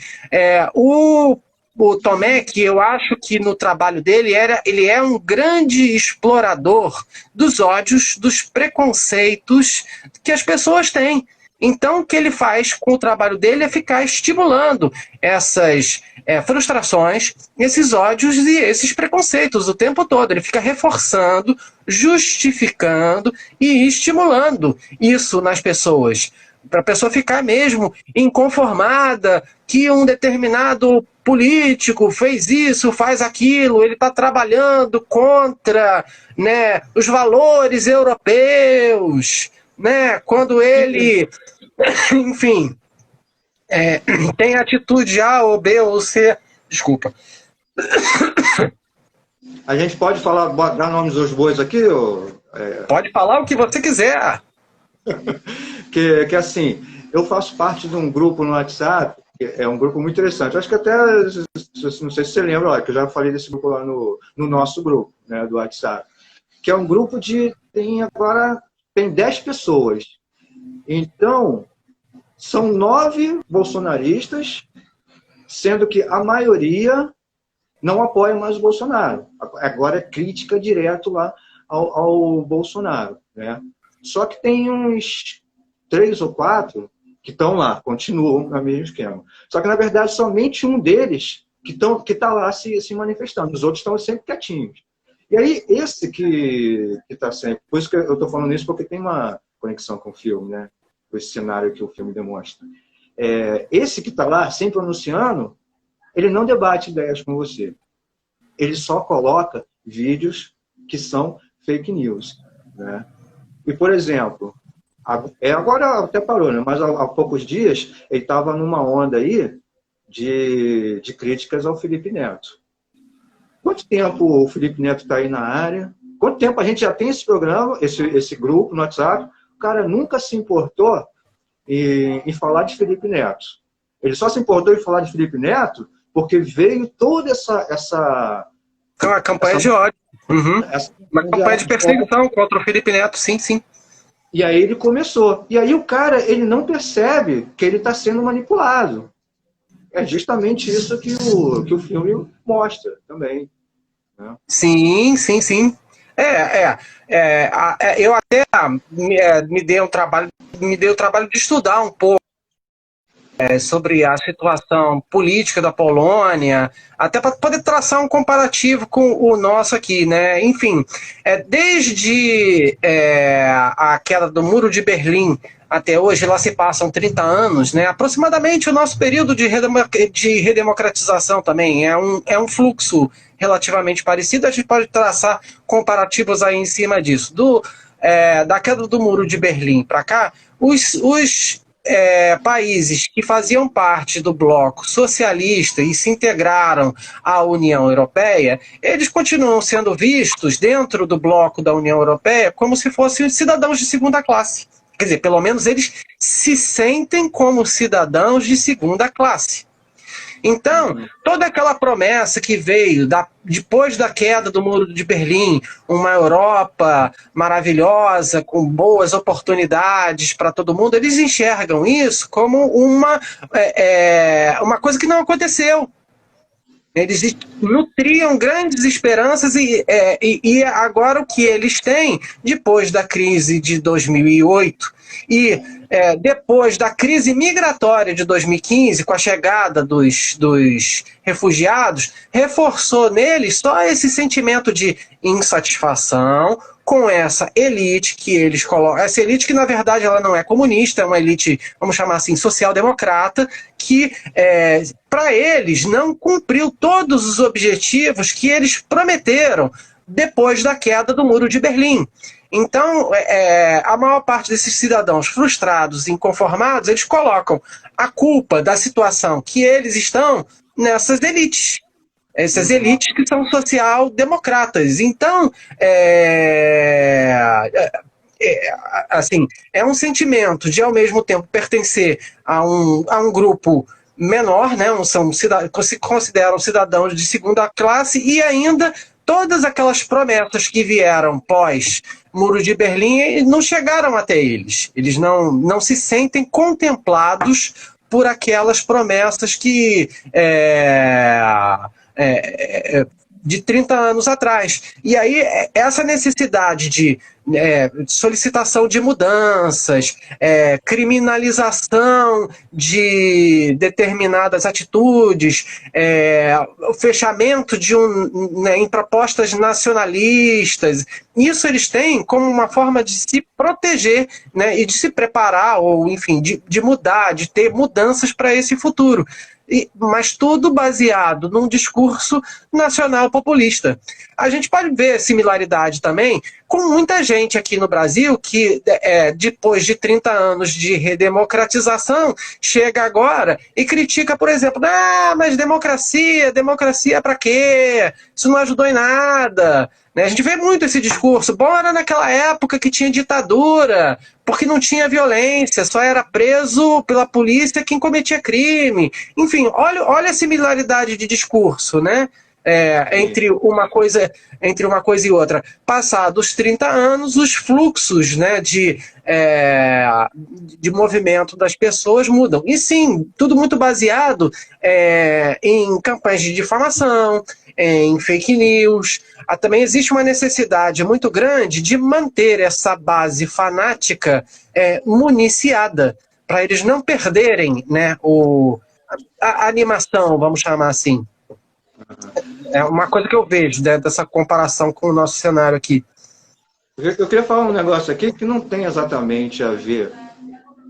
S1: O Tomé, que eu acho que no trabalho dele ele é um grande explorador dos ódios, dos preconceitos que as pessoas têm. Então, o que ele faz com o trabalho dele é ficar estimulando essas frustrações, esses ódios e esses preconceitos o tempo todo. Ele fica reforçando, justificando e estimulando isso nas pessoas. Para a pessoa ficar mesmo inconformada que um determinado político fez isso, faz aquilo, ele está trabalhando contra, né, os valores europeus, né, quando ele, enfim, tem atitude A ou B ou C. Desculpa.
S3: A gente pode falar, dar nomes aos bois aqui?
S1: Pode falar o que você quiser.
S3: que assim, eu faço parte de um grupo no WhatsApp, que é um grupo muito interessante. Acho que até, não sei se você lembra, que eu já falei desse grupo lá no nosso grupo, né, do WhatsApp, que é um grupo tem 10 pessoas. Então, são 9 bolsonaristas, sendo que a maioria não apoia mais o Bolsonaro. Agora é crítica direto lá ao Bolsonaro, né? Só que tem uns 3 ou 4 que estão lá, continuam no mesmo esquema. Só que, na verdade, somente um deles que está lá se manifestando. Os outros estão sempre quietinhos. E aí, esse que está sempre... Por isso que eu estou falando isso, porque tem uma conexão com o filme, né? Com esse cenário que o filme demonstra. Esse que está lá, sempre anunciando, ele não debate ideias com você. Ele só coloca vídeos que são fake news, né? E, por exemplo, agora até parou, né? Mas há poucos dias ele estava numa onda aí de críticas ao Felipe Neto. Quanto tempo o Felipe Neto está aí na área? Quanto tempo a gente já tem esse programa, esse grupo no WhatsApp? O cara nunca se importou em falar de Felipe Neto. Ele só se importou em falar de Felipe Neto porque veio toda essa
S1: campanha de ódio. Uhum. Uma campanha de perseguição contra o Felipe Neto, sim.
S3: E aí ele começou. E aí o cara, ele não percebe que ele está sendo manipulado. É justamente isso que o filme mostra também, né?
S1: Sim. Eu até me dei o trabalho de estudar um pouco sobre a situação política da Polônia, até para poder traçar um comparativo com o nosso aqui, né? Enfim, desde a queda do Muro de Berlim até hoje, lá se passam 30 anos, né? Aproximadamente o nosso período de redemocratização também é um fluxo relativamente parecido. A gente pode traçar comparativos aí em cima disso. Da queda do Muro de Berlim para cá, os países que faziam parte do bloco socialista e se integraram à União Europeia, eles continuam sendo vistos dentro do bloco da União Europeia como se fossem cidadãos de segunda classe. Quer dizer, pelo menos eles se sentem como cidadãos de segunda classe. Então, toda aquela promessa que veio depois da queda do Muro de Berlim, uma Europa maravilhosa, com boas oportunidades para todo mundo, eles enxergam isso como uma coisa que não aconteceu. Eles nutriam grandes esperanças e agora o que eles têm, depois da crise de 2008 e depois da crise migratória de 2015, com a chegada dos refugiados, reforçou neles só esse sentimento de insatisfação com essa elite que eles colocam. Essa elite que, na verdade, ela não é comunista, é uma elite, vamos chamar assim, social-democrata, que, para eles, não cumpriu todos os objetivos que eles prometeram depois da queda do Muro de Berlim. Então, a maior parte desses cidadãos frustrados e inconformados, eles colocam a culpa da situação que eles estão nessas elites. Essas elites que são social-democratas. Então, assim, é um sentimento de, ao mesmo tempo, pertencer a um grupo menor, né? Se consideram cidadãos de segunda classe e ainda todas aquelas promessas que vieram pós Muro de Berlim não chegaram até eles. Eles não se sentem contemplados por aquelas promessas que de 30 anos atrás. E aí, essa necessidade de solicitação de mudanças, criminalização de determinadas atitudes, o fechamento em propostas nacionalistas, isso eles têm como uma forma de se proteger, né, e de se preparar, ou enfim, de mudar, de ter mudanças para esse futuro. Mas tudo baseado num discurso nacional populista. A gente pode ver similaridade também com muita gente aqui no Brasil que, depois de 30 anos de redemocratização, chega agora e critica, por exemplo, mas democracia para quê? Isso não ajudou em nada. A gente vê muito esse discurso. Bom, era naquela época que tinha ditadura, porque não tinha violência, só era preso pela polícia quem cometia crime. Enfim, olha a similaridade de discurso, né? Entre uma coisa e outra. Passados 30 anos, os fluxos, né, de movimento das pessoas mudam. E sim, tudo muito baseado em campanhas de difamação, em fake news. Também existe uma necessidade muito grande de manter essa base fanática municiada, para eles não perderem, né, a animação, vamos chamar assim. É uma coisa que eu vejo, né, dessa comparação com o nosso cenário aqui.
S3: Eu queria falar um negócio aqui que não tem exatamente a ver,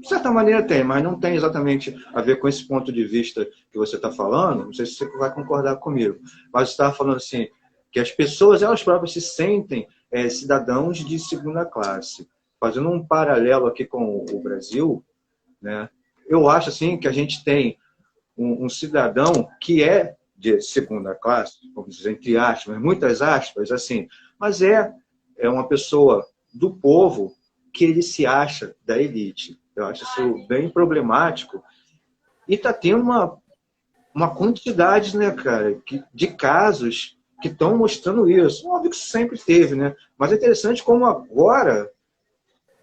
S3: de certa maneira tem, mas não tem exatamente a ver com esse ponto de vista que você está falando. Não sei se você vai concordar comigo, mas você estava falando assim, que as pessoas, elas próprias se sentem cidadãos de segunda classe. Fazendo um paralelo aqui com o Brasil, né, eu acho assim que a gente tem um cidadão que é de segunda classe, vamos dizer, entre aspas, muitas aspas, assim, mas é uma pessoa do povo que ele se acha da elite. Eu acho isso bem problemático. E está tendo uma quantidade, né, cara, de casos que estão mostrando isso. Óbvio que sempre teve, né? Mas é interessante como agora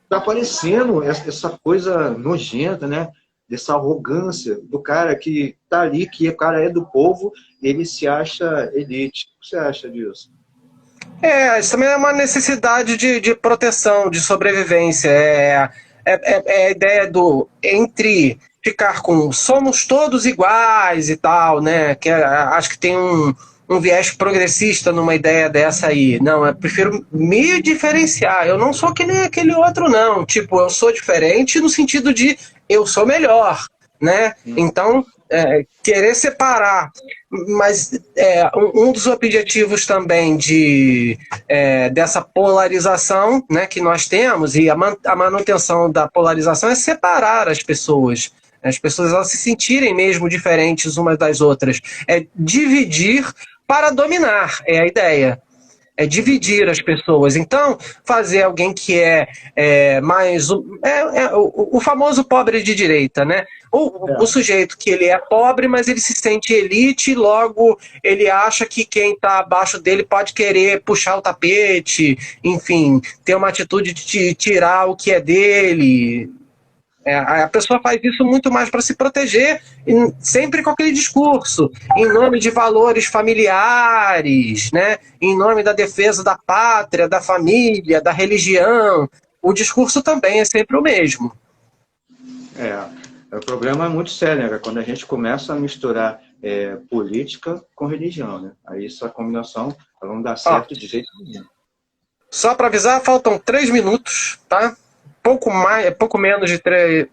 S3: está aparecendo essa coisa nojenta, né? Dessa arrogância do cara que está ali, que o cara é do povo, ele se acha elite. O que você acha disso?
S1: Isso também é uma necessidade de proteção, de sobrevivência. A ideia entre ficar com somos todos iguais e tal, né? Que acho que tem um viés progressista numa ideia dessa aí. Não, eu prefiro me diferenciar. Eu não sou que nem aquele outro, não. Tipo, eu sou diferente no sentido de eu sou melhor, né? Então, querer separar. Mas um dos objetivos também dessa polarização, né, que nós temos, e a manutenção da polarização, é separar as pessoas. As pessoas, elas se sentirem mesmo diferentes umas das outras. É dividir para dominar, é a ideia. dividir as pessoas. Então, fazer alguém que mais o famoso pobre de direita, né? O sujeito que ele é pobre, mas ele se sente elite, logo ele acha que quem está abaixo dele pode querer puxar o tapete, enfim, ter uma atitude de tirar o que é dele. A pessoa faz isso muito mais para se proteger, sempre com aquele discurso, em nome de valores familiares, né? Em nome da defesa da pátria, da família, da religião. O discurso também é sempre o mesmo.
S3: O problema é muito sério, né? Quando a gente começa a misturar política com religião, né? Aí essa combinação não dá certo de jeito nenhum.
S1: Só para avisar, faltam 3 minutos, tá? Pouco menos de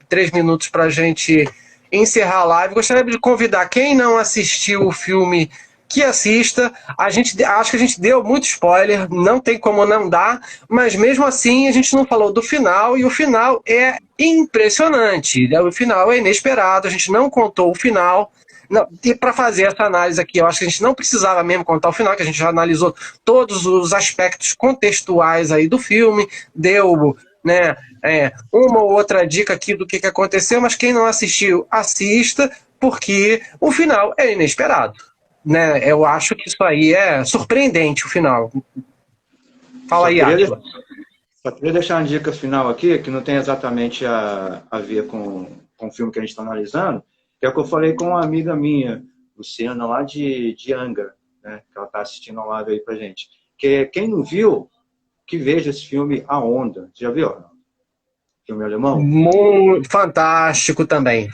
S1: 3 minutos para a gente encerrar a live. Gostaria de convidar quem não assistiu o filme que assista. Acho que a gente deu muito spoiler, não tem como não dar, mas mesmo assim a gente não falou do final, e o final é impressionante. O final é inesperado, a gente não contou o final. Não, e para fazer essa análise aqui, eu acho que a gente não precisava mesmo contar o final, que a gente já analisou todos os aspectos contextuais aí do filme, deu, né, uma ou outra dica aqui do que aconteceu, mas quem não assistiu, assista, porque o final é inesperado, né? Eu acho que isso aí é surpreendente, o final. Fala aí, Átila.
S3: Só queria deixar uma dica final aqui, que não tem exatamente a ver com o filme que a gente está analisando, que é o que eu falei com uma amiga minha, Luciana, lá de Angra, né, que ela está assistindo a live aí pra gente. Que quem não viu, que veja esse filme A Onda. Você já viu? Filme alemão?
S1: Fantástico também.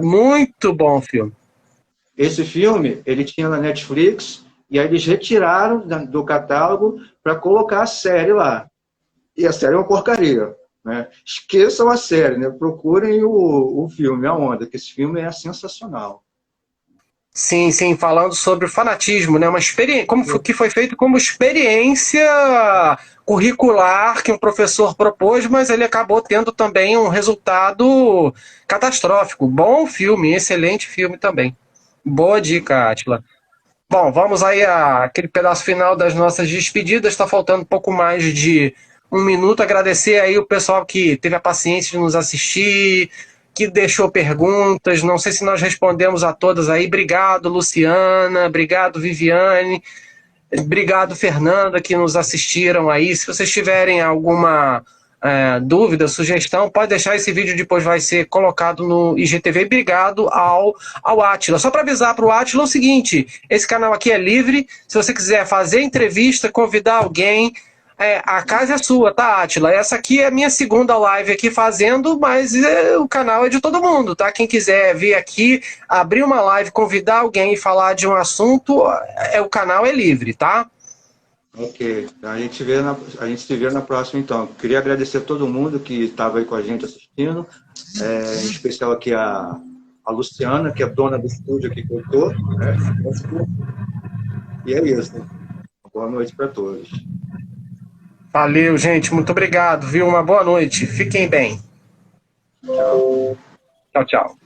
S1: Muito bom filme.
S3: Esse filme, ele tinha na Netflix, e aí eles retiraram do catálogo para colocar a série lá. E a série é uma porcaria, né? Esqueçam a série, né? Procurem o filme, A Onda, que esse filme é sensacional.
S1: Sim, sim, falando sobre o fanatismo, né? Uma experiência, que foi feito como experiência curricular que um professor propôs, mas ele acabou tendo também um resultado catastrófico. Bom filme, excelente filme também. Boa dica, Átila. Bom, vamos aí àquele pedaço final das nossas despedidas. Está faltando um pouco mais de 1 minuto. Agradecer aí o pessoal que teve a paciência de nos assistir, que deixou perguntas. Não sei se nós respondemos a todas aí. Obrigado, Luciana. Obrigado, Viviane. Obrigado, Fernanda, que nos assistiram aí. Se vocês tiverem alguma dúvida, sugestão, pode deixar. Esse vídeo depois vai ser colocado no IGTV. Obrigado ao Átila. Só para avisar para o Átila o seguinte, esse canal aqui é livre. Se você quiser fazer entrevista, convidar alguém, a casa é sua, tá, Átila? Essa aqui é a minha segunda live aqui fazendo, mas o canal é de todo mundo, tá? Quem quiser vir aqui, abrir uma live, convidar alguém e falar de um assunto, o canal é livre, tá?
S3: Ok, a gente se vê na próxima, então. Queria agradecer a todo mundo que estava aí com a gente assistindo, em especial aqui a Luciana, que é dona do estúdio aqui que eu estou, né? E é isso, né? Boa noite para todos.
S1: Valeu, gente. Muito obrigado, viu? Uma boa noite. Fiquem bem.
S3: Tchau.
S1: Tchau, tchau.